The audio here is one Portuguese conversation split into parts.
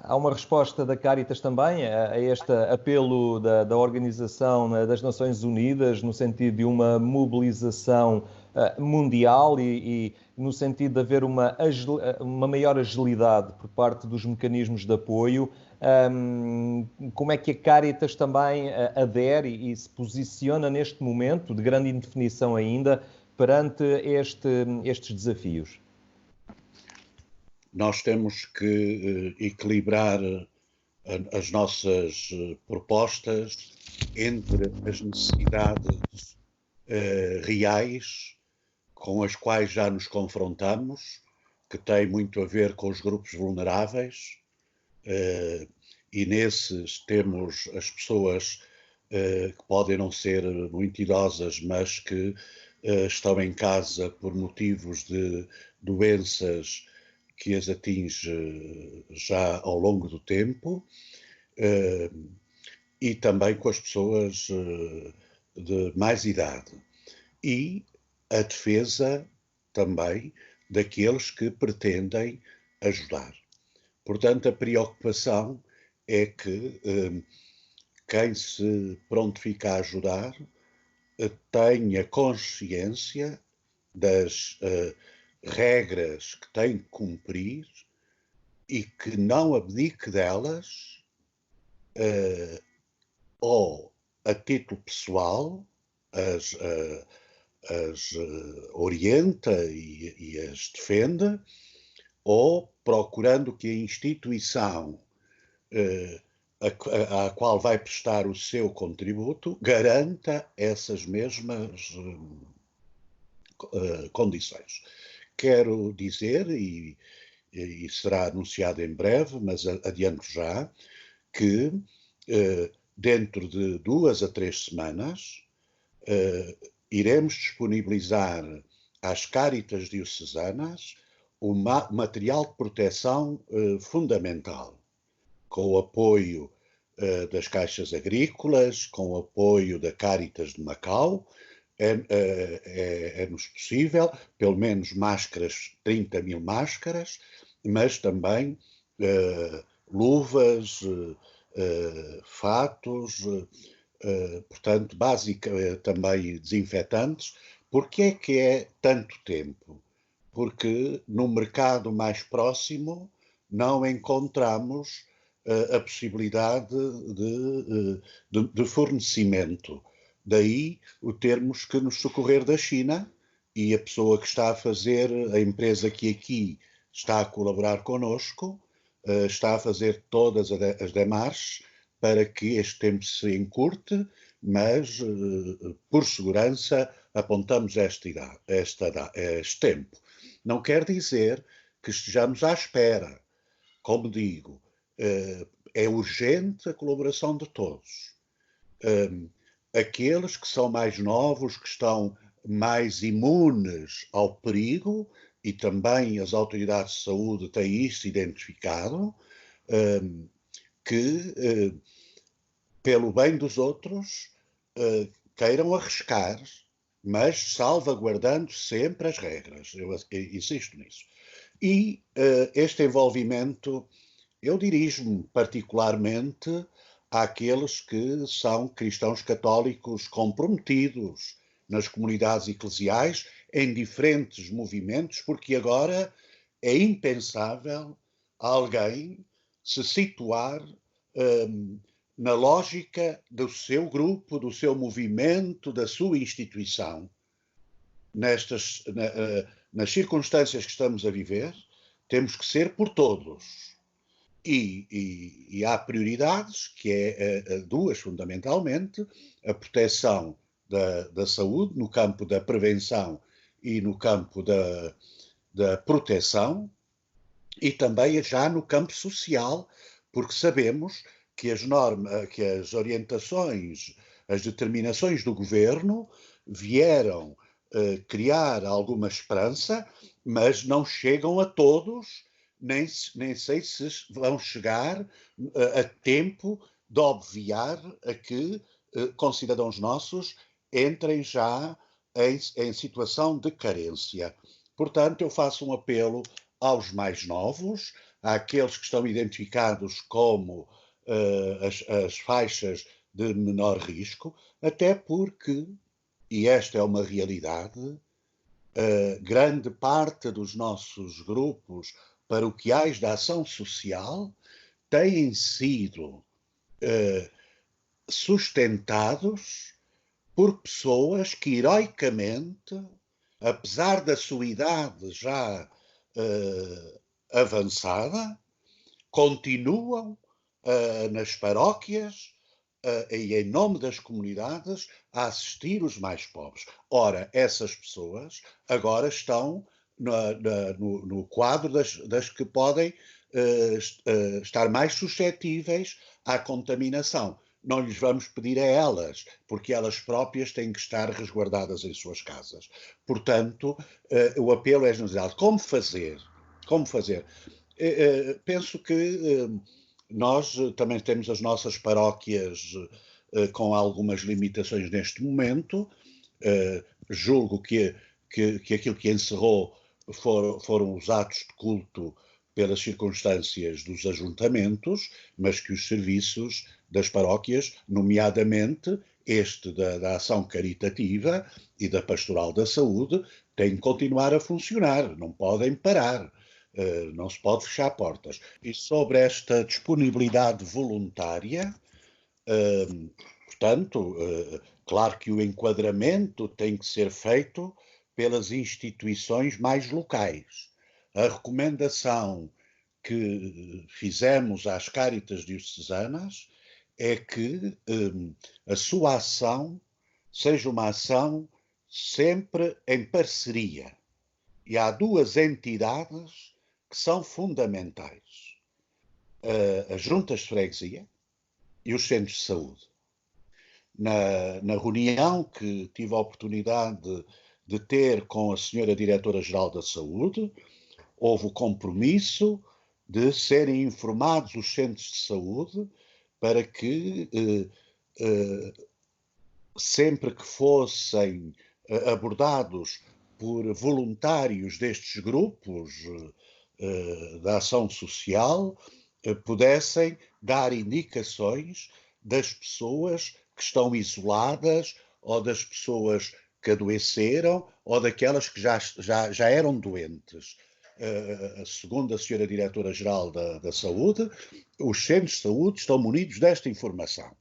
há uma resposta da Caritas também a este apelo da Organização das Nações Unidas, no sentido de uma mobilização mundial e no sentido de haver uma maior agilidade por parte dos mecanismos de apoio. Como é que a Caritas também adere e se posiciona neste momento de grande indefinição ainda perante estes desafios? Nós temos que equilibrar as nossas propostas entre as necessidades reais com as quais já nos confrontamos, que têm muito a ver com os grupos vulneráveis, e nesses temos as pessoas que podem não ser muito idosas, mas que estão em casa por motivos de doenças que as atinge já ao longo do tempo, e também com as pessoas de mais idade. E a defesa também daqueles que pretendem ajudar. Portanto, a preocupação é que quem se prontifica a ajudar tenha consciência das regras que tem que cumprir e que não abdique delas ou a título pessoal as orienta e as defende, ou procurando que a instituição à qual vai prestar o seu contributo garanta essas mesmas condições. Quero dizer, e será anunciado em breve, mas adianto já, que dentro de 2 a 3 semanas iremos disponibilizar às Cáritas diocesanas o material de proteção fundamental, com o apoio das caixas agrícolas, com o apoio da Cáritas de Macau. É-nos possível, pelo menos máscaras, 30.000 máscaras, mas também luvas, fatos, portanto, também desinfetantes. Porquê é que é tanto tempo? Porque no mercado mais próximo não encontramos a possibilidade de fornecimento. Daí o termos que nos socorrer da China, e a pessoa que está a fazer, a empresa que aqui está a colaborar connosco, está a fazer todas as démarches para que este tempo se encurte, mas por segurança apontamos este tempo. Não quer dizer que estejamos à espera. Como digo, é urgente a colaboração de todos. Aqueles que são mais novos, que estão mais imunes ao perigo, e também as autoridades de saúde têm isso identificado, que, pelo bem dos outros, queiram arriscar, mas salvaguardando sempre as regras. Eu insisto nisso. E este envolvimento, eu dirijo-me particularmente àqueles que são cristãos católicos comprometidos nas comunidades eclesiais, em diferentes movimentos, porque agora é impensável alguém se situar na lógica do seu grupo, do seu movimento, da sua instituição. Nas circunstâncias que estamos a viver, temos que ser por todos. E há prioridades, que é duas fundamentalmente: a proteção da saúde, no campo da prevenção e no campo da proteção, e também já no campo social, porque sabemos que as orientações, as determinações do governo vieram criar alguma esperança, mas não chegam a todos, nem sei se vão chegar a tempo de obviar a que concidadãos nossos entrem já em situação de carência. Portanto, eu faço um apelo aos mais novos, àqueles que estão identificados como as faixas de menor risco, até porque, e esta é uma realidade, grande parte dos nossos grupos paroquiais de ação social têm sido sustentados por pessoas que, heroicamente, apesar da sua idade já avançada, continuam nas paróquias e em nome das comunidades a assistir os mais pobres. Ora, essas pessoas agora estão no quadro das que podem estar mais suscetíveis à contaminação. Não lhes vamos pedir a elas, porque elas próprias têm que estar resguardadas em suas casas. Portanto, o apelo é generalizado. Como fazer? Como fazer? Penso que nós também temos as nossas paróquias com algumas limitações neste momento. Julgo que aquilo que encerrou foram os atos de culto pelas circunstâncias dos ajuntamentos, mas que os serviços das paróquias, nomeadamente este da ação caritativa e da pastoral da saúde, têm que continuar a funcionar, não podem parar. Não se pode fechar portas. E sobre esta disponibilidade voluntária, portanto, claro que o enquadramento tem que ser feito pelas instituições mais locais. A recomendação que fizemos às Cáritas diocesanas é que a sua ação seja uma ação sempre em parceria. E há duas entidades que são fundamentais: as juntas de freguesia e os centros de saúde. Na reunião que tive a oportunidade de ter com a senhora Diretora-Geral da Saúde, houve o compromisso de serem informados os centros de saúde para que, sempre que fossem abordados por voluntários destes grupos da ação social, pudessem dar indicações das pessoas que estão isoladas ou das pessoas que adoeceram ou daquelas que já eram doentes. Segundo a senhora Diretora-Geral da Saúde, os centros de saúde estão munidos desta informação.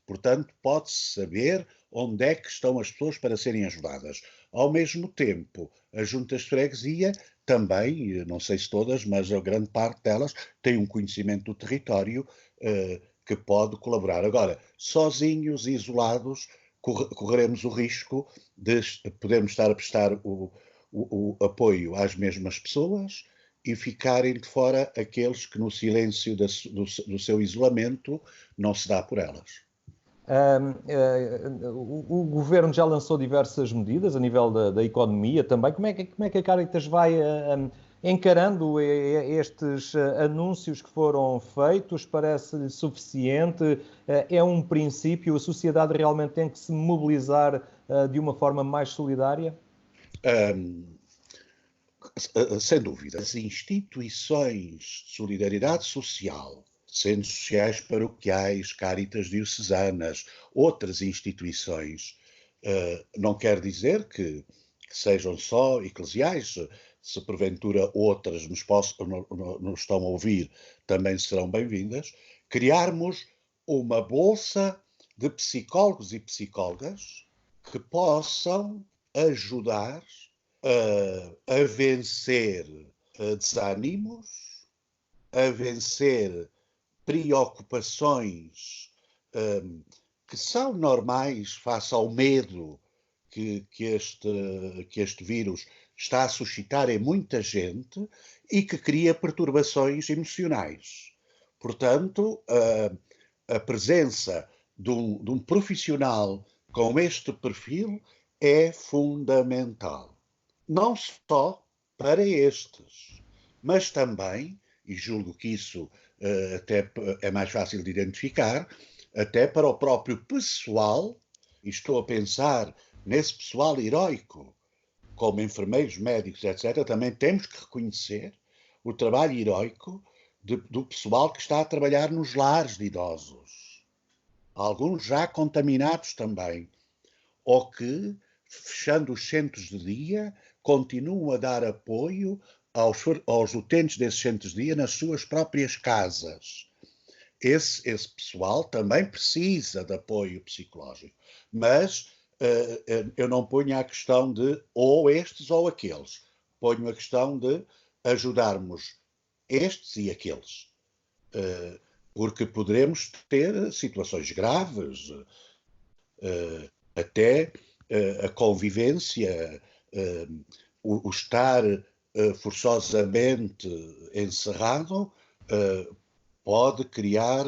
Portanto, pode-se saber onde é que estão as pessoas para serem ajudadas. Ao mesmo tempo, as juntas de freguesia também, não sei se todas, mas a grande parte delas, têm um conhecimento do território que pode colaborar. Agora, sozinhos, isolados, correremos o risco de podermos estar a prestar o apoio às mesmas pessoas e ficarem de fora aqueles que no silêncio do seu isolamento não se dá por elas. O governo já lançou diversas medidas a nível da economia também. Como é que a Cáritas vai encarando estes anúncios que foram feitos? Parece-lhe suficiente? É um princípio? A sociedade realmente tem que se mobilizar de uma forma mais solidária? Sem dúvida. As instituições de solidariedade social, centros sociais paroquiais, Cáritas diocesanas, outras instituições, não quer dizer que sejam só eclesiais. Se porventura outras nos estão a ouvir, também serão bem-vindas. Criarmos uma bolsa de psicólogos e psicólogas que possam ajudar a vencer desânimos, a vencer preocupações que são normais face ao medo que este vírus está a suscitar em muita gente e que cria perturbações emocionais. Portanto, a presença de um profissional com este perfil é fundamental. Não só para estes, mas também, e julgo que isso até é mais fácil de identificar, até para o próprio pessoal, e estou a pensar nesse pessoal heroico, como enfermeiros, médicos, etc., também temos que reconhecer o trabalho heroico do pessoal que está a trabalhar nos lares de idosos, alguns já contaminados também, ou que, fechando os centros de dia, continuam a dar apoio aos utentes desses centros de dia nas suas próprias casas. Esse pessoal também precisa de apoio psicológico, mas eu não ponho a questão de ou estes ou aqueles, ponho a questão de ajudarmos estes e aqueles, porque poderemos ter situações graves, até a convivência, o estar forçosamente encerrado, pode criar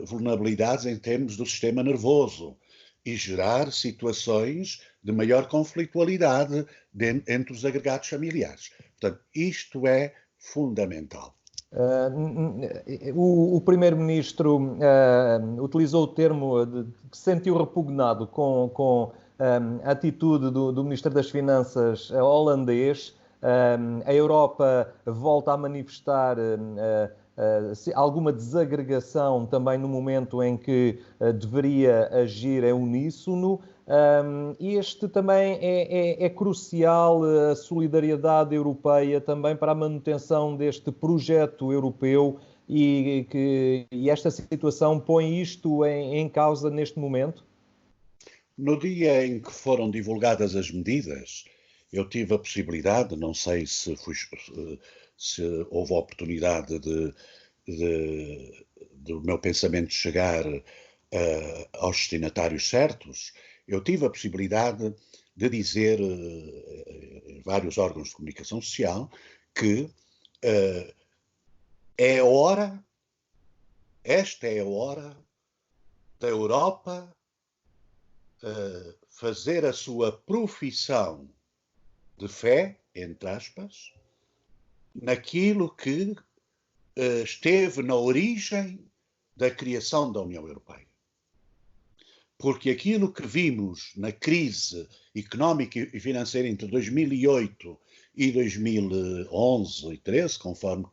vulnerabilidades em termos do sistema nervoso e gerar situações de maior conflitualidade entre os agregados familiares. Portanto, isto é fundamental. O primeiro-ministro utilizou o termo de que se sentiu repugnado com a atitude do Ministro das Finanças holandês. A Europa volta a manifestar alguma desagregação também no momento em que deveria agir em uníssono. Este também é crucial, a solidariedade europeia também para a manutenção deste projeto europeu e esta situação põe isto em causa neste momento? No dia em que foram divulgadas as medidas, eu tive a possibilidade, não sei se houve a oportunidade do meu pensamento chegar aos destinatários certos, eu tive a possibilidade de dizer em vários órgãos de comunicação social que esta é a hora da Europa fazer a sua profissão de fé, entre aspas, naquilo que esteve na origem da criação da União Europeia. Porque aquilo que vimos na crise económica e financeira entre 2008 e 2011 e 2013, conforme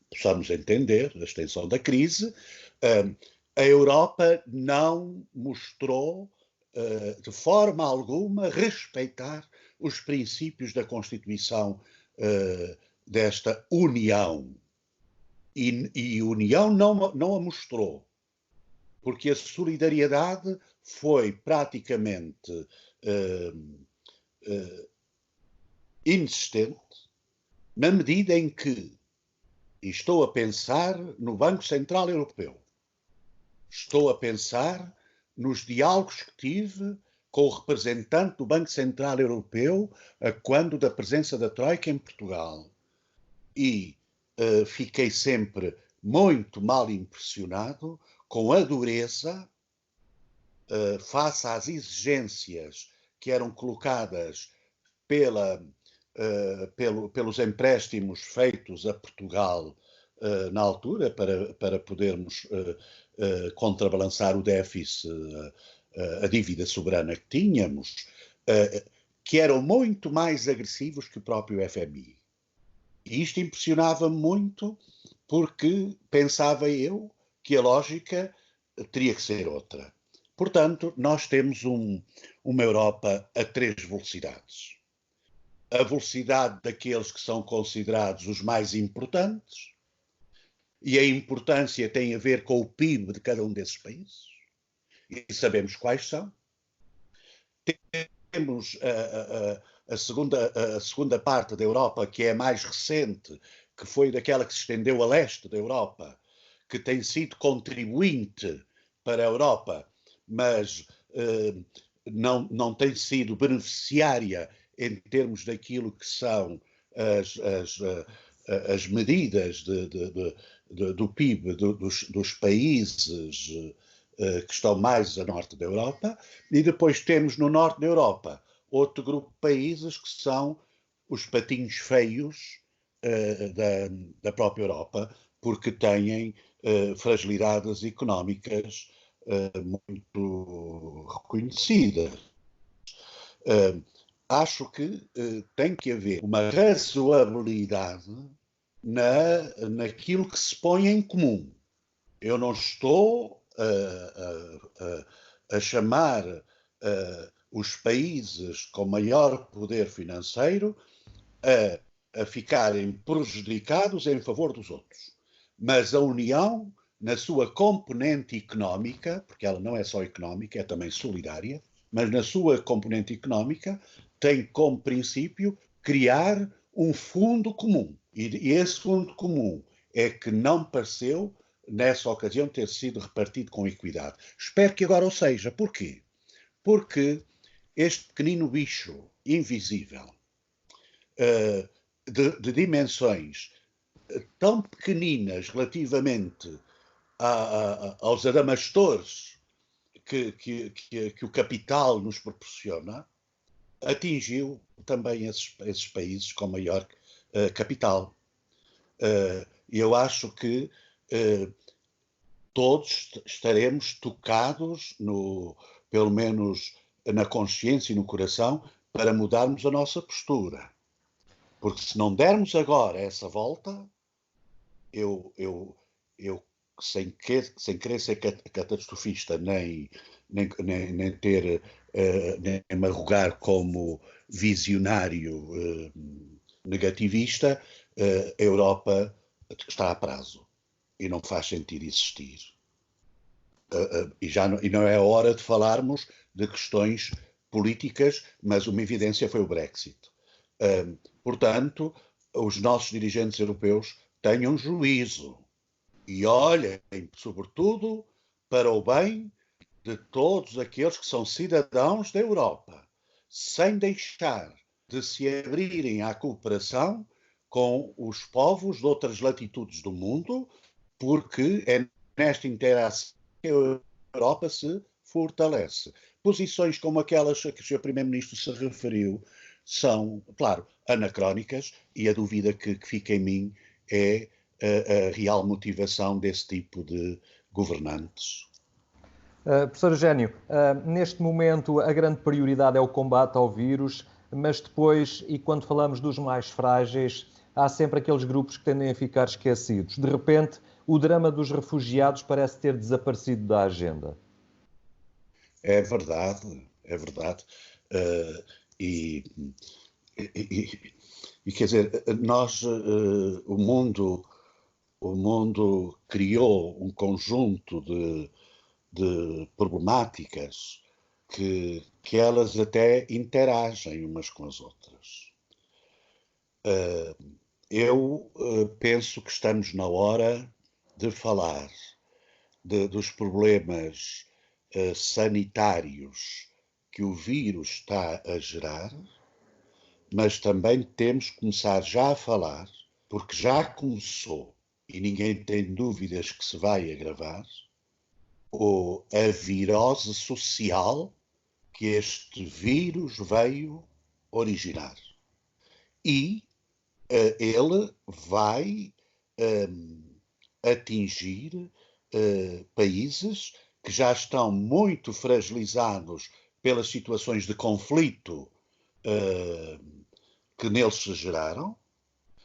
possamos entender a extensão da crise, a Europa não mostrou de forma alguma respeitar os princípios da Constituição desta União. E União não a mostrou, porque a solidariedade foi praticamente inexistente, na medida em que, e estou a pensar no Banco Central Europeu, estou a pensar nos diálogos que tive com o representante do Banco Central Europeu quando da presença da Troika em Portugal. E fiquei sempre muito mal impressionado com a dureza face às exigências que eram colocadas pelos empréstimos feitos a Portugal na altura para podermos contrabalançar o déficit, a dívida soberana que tínhamos, que eram muito mais agressivos que o próprio FMI. E isto impressionava-me muito porque pensava eu que a lógica teria que ser outra. Portanto, nós temos uma Europa a 3 velocidades. A velocidade daqueles que são considerados os mais importantes, e a importância tem a ver com o PIB de cada um desses países, e sabemos quais são. Temos a segunda parte da Europa, que é a mais recente, que foi daquela que se estendeu a leste da Europa, que tem sido contribuinte para a Europa, mas não tem sido beneficiária em termos daquilo que são as medidas do PIB dos países que estão mais a norte da Europa, e depois temos no norte da Europa outro grupo de países que são os patinhos feios da própria Europa, porque têm fragilidades económicas muito reconhecidas. acho que tem que haver uma razoabilidade naquilo que se põe em comum. Eu não estou a chamar os países com maior poder financeiro a ficarem prejudicados em favor dos outros. Mas a União, na sua componente económica, porque ela não é só económica, é também solidária, mas na sua componente económica tem como princípio criar um fundo comum. E esse fundo comum é que não pareceu, nessa ocasião, ter sido repartido com equidade. Espero que agora o seja. Porquê? Porque este pequenino bicho invisível, de dimensões tão pequeninas relativamente aos adamastores que o capital nos proporciona, atingiu também esses países com maior capital. Eu acho que todos estaremos tocados, pelo menos na consciência e no coração, para mudarmos a nossa postura. Porque se não dermos agora essa volta, eu sem querer ser catastrofista, nem ter, nem me arrogar como visionário negativista, a Europa está a prazo e não faz sentido existir. E não é hora de falarmos de questões políticas, mas uma evidência foi o Brexit. Portanto, os nossos dirigentes europeus tenham juízo e olhem, sobretudo, para o bem de todos aqueles que são cidadãos da Europa, sem deixar de se abrirem à cooperação com os povos de outras latitudes do mundo, porque é nesta interação que a Europa se fortalece. Posições como aquelas a que o Sr. Primeiro-Ministro se referiu são, claro, anacrónicas, e a dúvida que fica em mim é a real motivação desse tipo de governantes. Professor Eugénio, neste momento a grande prioridade é o combate ao vírus, mas depois, e quando falamos dos mais frágeis, há sempre aqueles grupos que tendem a ficar esquecidos. De repente, o drama dos refugiados parece ter desaparecido da agenda. É verdade, é verdade. E quer dizer, o mundo criou um conjunto de problemáticas que elas até interagem umas com as outras. Eu penso que estamos na hora de falar dos problemas sanitários que o vírus está a gerar, mas também temos que começar já a falar, porque já começou, e ninguém tem dúvidas que se vai agravar, a virose social que este vírus veio originar. E ele vai atingir países que já estão muito fragilizados pelas situações de conflito que neles se geraram,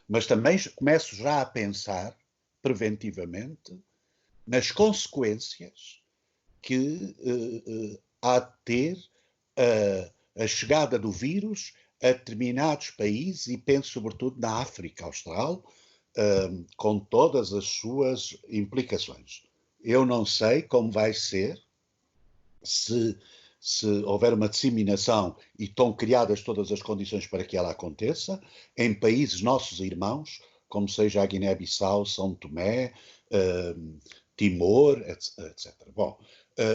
mas também começo já a pensar preventivamente nas consequências que há de ter a chegada do vírus a determinados países, e penso sobretudo na África Austral, com todas as suas implicações. Eu não sei como vai ser se houver uma disseminação e estão criadas todas as condições para que ela aconteça, em países nossos irmãos, como seja a Guiné-Bissau, São Tomé, Timor, etc. Bom,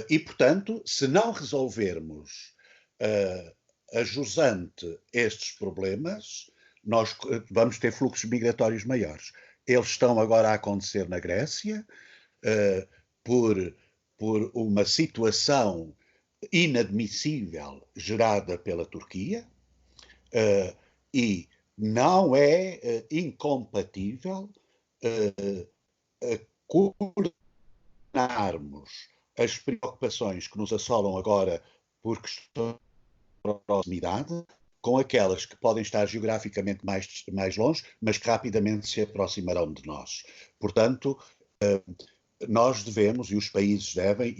e portanto, se não resolvermos a jusante estes problemas, nós vamos ter fluxos migratórios maiores. Eles estão agora a acontecer na Grécia, por uma situação inadmissível gerada pela Turquia, e não é incompatível coordenarmos as preocupações que nos assolam agora por questões de proximidade com aquelas que podem estar geograficamente mais longe, mas que rapidamente se aproximarão de nós. Portanto, nós devemos, e os países devem,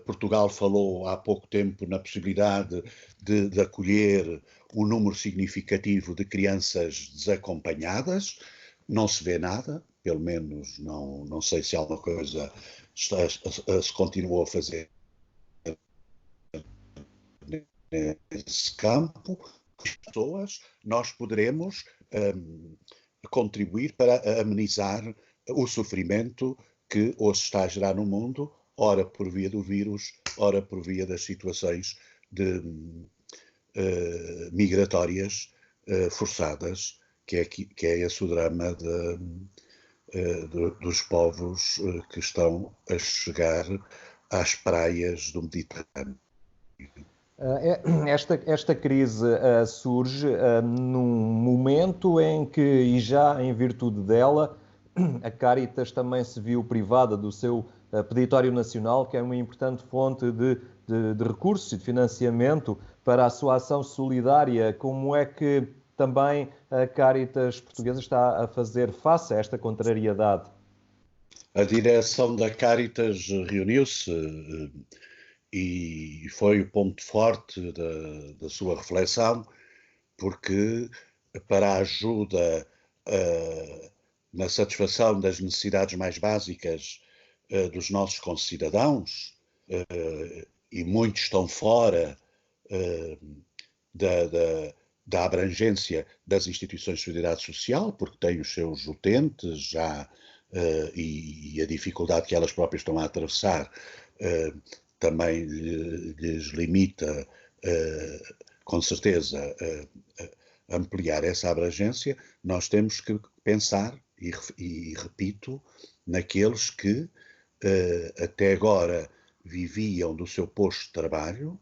Portugal falou há pouco tempo na possibilidade de acolher um número significativo de crianças desacompanhadas. Não se vê nada, pelo menos não sei se alguma coisa se continuou a fazer nesse campo. Pessoas, nós poderemos contribuir para amenizar o sofrimento que hoje está a gerar no mundo, ora por via do vírus, ora por via das situações migratórias forçadas, que é esse o drama dos povos que estão a chegar às praias do Mediterrâneo. Esta crise surge num momento em que, e já em virtude dela, a Caritas também se viu privada do seu peditório nacional, que é uma importante fonte de recursos e de financiamento para a sua ação solidária. Como é que também a Caritas portuguesa está a fazer face a esta contrariedade? A direção da Caritas reuniu-se e foi o ponto forte da sua reflexão, porque para a ajuda na satisfação das necessidades mais básicas dos nossos concidadãos, e muitos estão fora da abrangência das instituições de solidariedade social, porque têm os seus utentes já, e a dificuldade que elas próprias estão a atravessar também lhes limita, com certeza, ampliar essa abrangência. Nós temos que pensar, e repito, naqueles que até agora viviam do seu posto de trabalho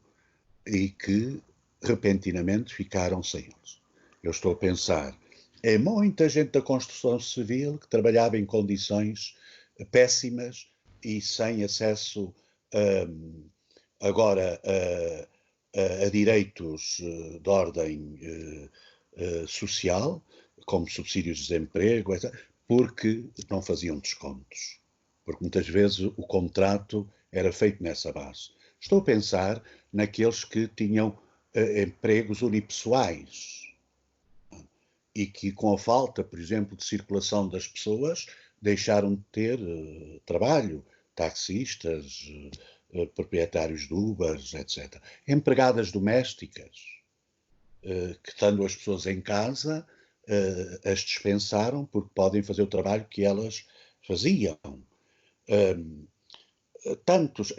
e que repentinamente ficaram sem eles. Eu estou a pensar em muita gente da construção civil que trabalhava em condições péssimas e sem acesso agora a direitos de ordem social, como subsídios de desemprego, etc., porque não faziam descontos. Porque muitas vezes o contrato era feito nessa base. Estou a pensar naqueles que tinham empregos unipessoais e que, com a falta, por exemplo, de circulação das pessoas, deixaram de ter trabalho. Taxistas, proprietários de Ubers, etc. Empregadas domésticas, que estando as pessoas em casa, as dispensaram porque podem fazer o trabalho que elas faziam. Tantos,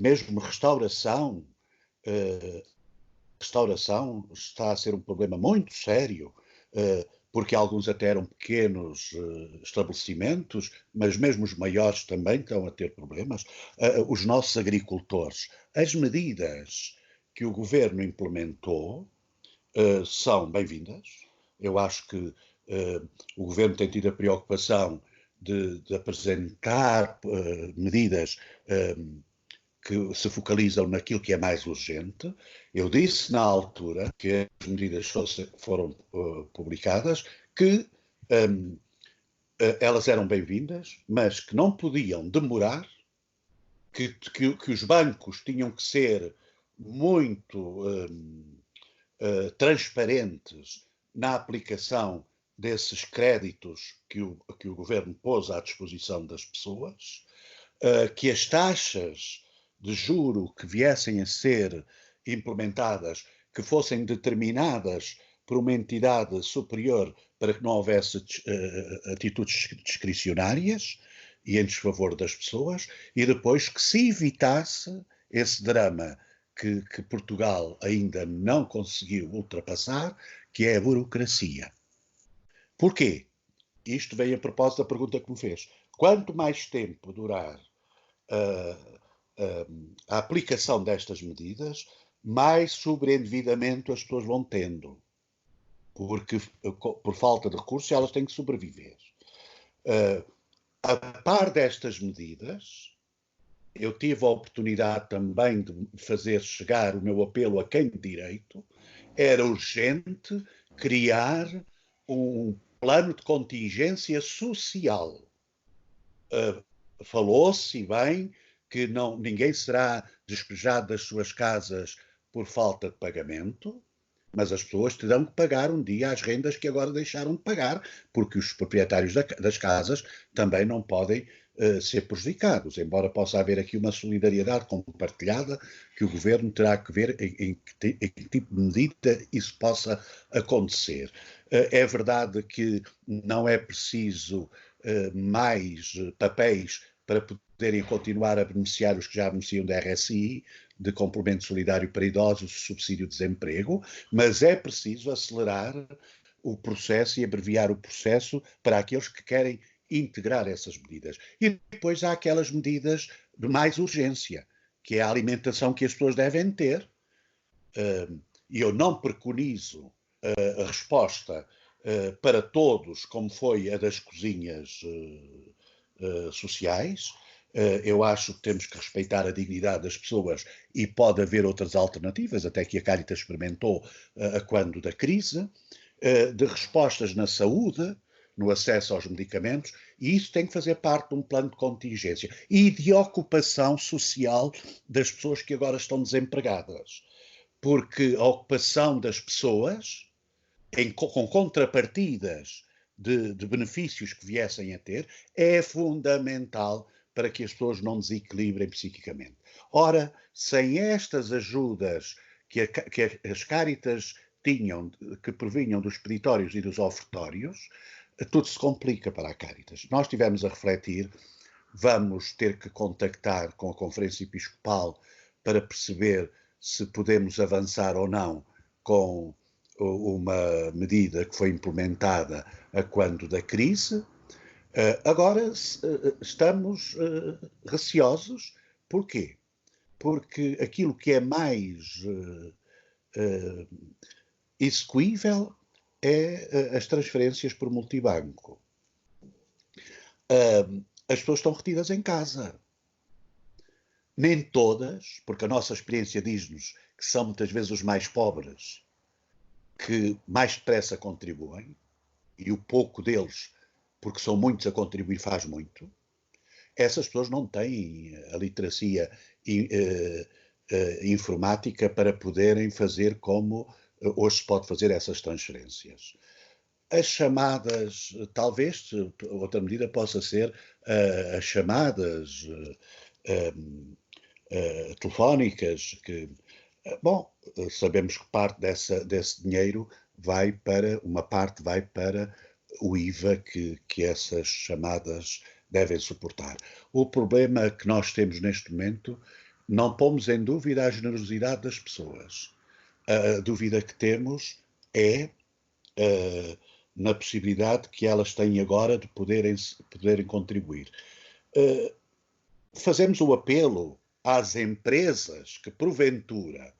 mesmo restauração está a ser um problema muito sério, porque alguns até eram pequenos estabelecimentos, mas mesmo os maiores também estão a ter problemas. Os nossos agricultores, as medidas que o governo implementou são bem-vindas. Eu acho que o governo tem tido a preocupação de apresentar medidas que se focalizam naquilo que é mais urgente. Eu disse na altura que as medidas foram publicadas, que elas eram bem-vindas, mas que não podiam demorar, que os bancos tinham que ser muito transparentes na aplicação desses créditos que o governo pôs à disposição das pessoas, que as taxas de juro que viessem a ser implementadas, que fossem determinadas por uma entidade superior para que não houvesse atitudes discricionárias e em desfavor das pessoas, e depois que se evitasse esse drama que Portugal ainda não conseguiu ultrapassar, que é a burocracia. Porquê? Isto vem a propósito da pergunta que me fez. Quanto mais tempo durar a aplicação destas medidas, mais sobreendividamento as pessoas vão tendo, porque por falta de recursos elas têm que sobreviver. A par destas medidas, eu tive a oportunidade também de fazer chegar o meu apelo a quem de direito Era urgente criar um plano de contingência social. Falou-se bem que ninguém será despejado das suas casas por falta de pagamento, mas as pessoas terão que pagar um dia as rendas que agora deixaram de pagar, porque os proprietários das casas também não podem ser prejudicados, embora possa haver aqui uma solidariedade compartilhada que o governo terá que ver em que tipo de medida isso possa acontecer. É verdade que não é preciso mais papéis para poderem continuar a beneficiar os que já beneficiam da RSI, de complemento solidário para idosos, subsídio de desemprego, mas é preciso acelerar o processo e abreviar o processo para aqueles que querem integrar essas medidas. E depois há aquelas medidas de mais urgência, que é a alimentação que as pessoas devem ter. E eu não preconizo a resposta para todos, como foi a das cozinhas sociais. Eu acho que temos que respeitar a dignidade das pessoas e pode haver outras alternativas, até que a Caritas experimentou a quando da crise, de respostas na saúde, no acesso aos medicamentos, e isso tem que fazer parte de um plano de contingência e de ocupação social das pessoas que agora estão desempregadas. Porque a ocupação das pessoas, com contrapartidas de benefícios que viessem a ter, é fundamental para que as pessoas não desequilibrem psiquicamente. Ora, sem estas ajudas que as Cáritas tinham, que provinham dos peditórios e dos ofertórios, tudo se complica para a Cáritas. Nós estivemos a refletir, vamos ter que contactar com a Conferência Episcopal para perceber se podemos avançar ou não com uma medida que foi implementada a quando da crise. Agora estamos receosos. Porquê? Porque aquilo que é mais execuível é as transferências por multibanco. As pessoas estão retidas em casa. Nem todas, porque a nossa experiência diz-nos que são muitas vezes os mais pobres que mais depressa contribuem, e o pouco deles, porque são muitos a contribuir, faz muito. Essas pessoas não têm a literacia informática para poderem fazer como hoje se pode fazer essas transferências. As chamadas, talvez, outra medida possa ser as chamadas telefónicas, que, bom, sabemos que parte desse dinheiro vai para, uma parte vai para o IVA que essas chamadas devem suportar. O problema que nós temos neste momento, não pomos em dúvida a generosidade das pessoas. A dúvida que temos é na possibilidade que elas têm agora de poderem contribuir. Fazemos o apelo às empresas que, porventura,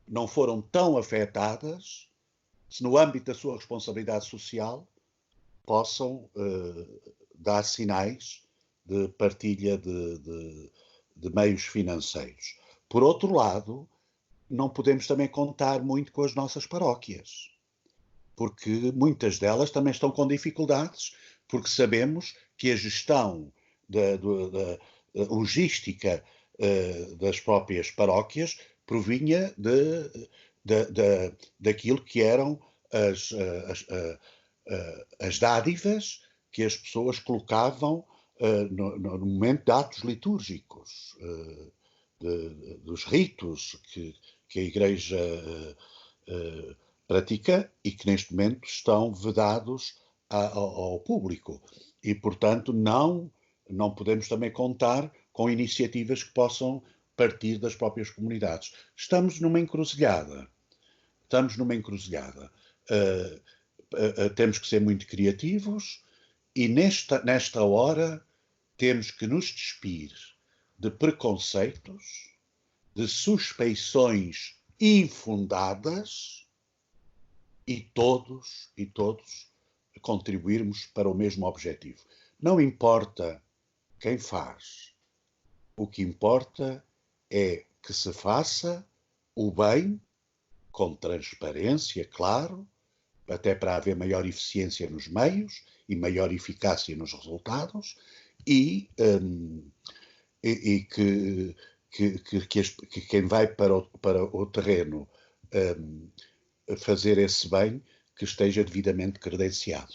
não foram tão afetadas, se no âmbito da sua responsabilidade social possam dar sinais de partilha de meios financeiros. Por outro lado, não podemos também contar muito com as nossas paróquias, porque muitas delas também estão com dificuldades, porque sabemos que a gestão da logística das próprias paróquias provinha daquilo que eram as dádivas que as pessoas colocavam no momento de atos litúrgicos, dos ritos que a Igreja pratica e que neste momento estão vedados ao público. E, portanto, não podemos também contar com iniciativas que possam partir das próprias comunidades. Estamos numa encruzilhada. Temos que ser muito criativos e nesta hora temos que nos despir de preconceitos, de suspeições infundadas e todos contribuirmos para o mesmo objetivo. Não importa quem faz. O que importa é que se faça o bem com transparência, claro, até para haver maior eficiência nos meios e maior eficácia nos resultados, e que quem vai para o terreno fazer esse bem, que esteja devidamente credenciado.